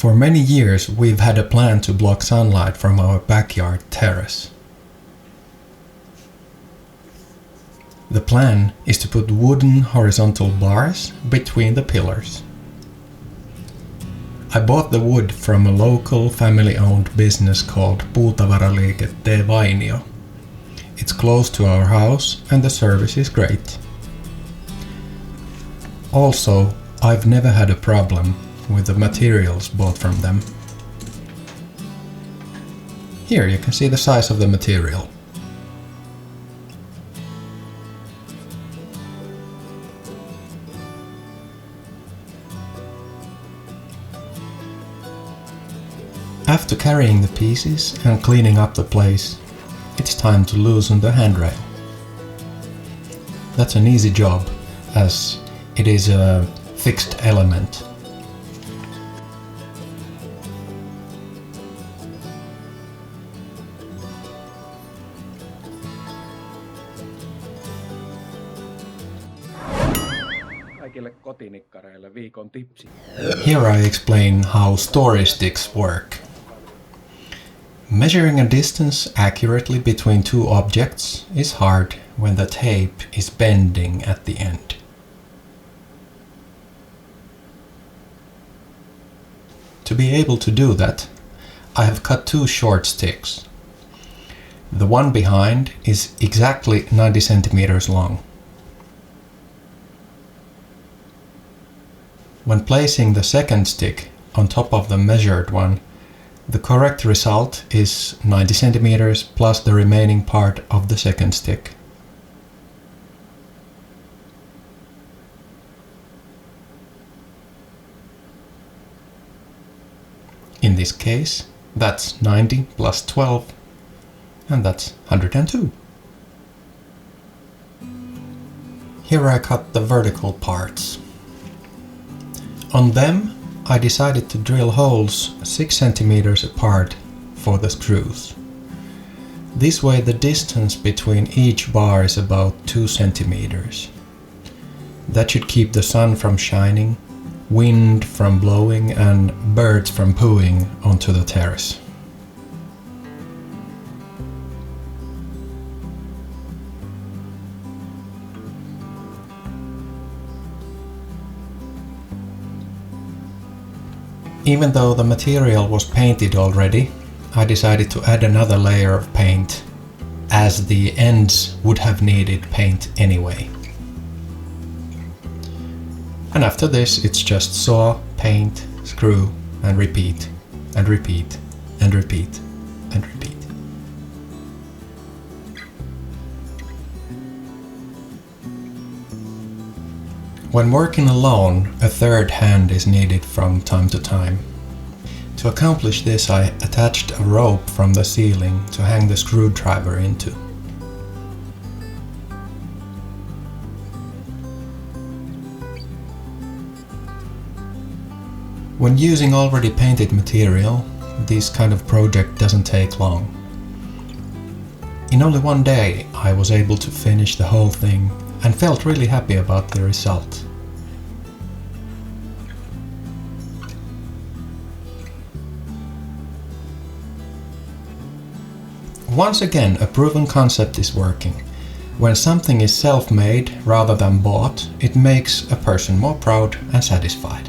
For many years we've had a plan to block sunlight from our backyard terrace. The plan is to put wooden horizontal bars between the pillars. I bought the wood from a local family-owned business called Puutavaraliike Vainio. It's close to our house and the service is great. Also, I've never had a problem with the materials bought from them. Here you can see the size of the material. After carrying the pieces and cleaning up the place, it's time to loosen the handrail. That's an easy job, as it is a fixed element. Here I explain how story sticks work. Measuring a distance accurately between two objects is hard when the tape is bending at the end. To be able to do that, I have cut two short sticks. The one behind is exactly 90 centimeters long. When placing the second stick on top of the measured one, the correct result is 90 centimeters plus the remaining part of the second stick. In this case, that's 90 plus 12, and that's 102. Here I cut the vertical parts. On them, I decided to drill holes 6 centimeters apart for the screws. This way the distance between each bar is about 2 centimeters. That should keep the sun from shining, wind from blowing and birds from pooing onto the terrace. Even though the material was painted already, I decided to add another layer of paint, as the ends would have needed paint anyway. And after this, it's just saw, paint, screw, and repeat, and repeat, and repeat, and repeat. When working alone, a third hand is needed from time to time. To accomplish this, I attached a rope from the ceiling to hang the screwdriver into. When using already painted material, this kind of project doesn't take long. In only one day, I was able to finish the whole thing and felt really happy about the result. Once again, a proven concept is working. When something is self-made rather than bought, it makes a person more proud and satisfied.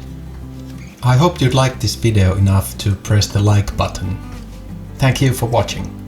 I hope you liked this video enough to press the like button. Thank you for watching.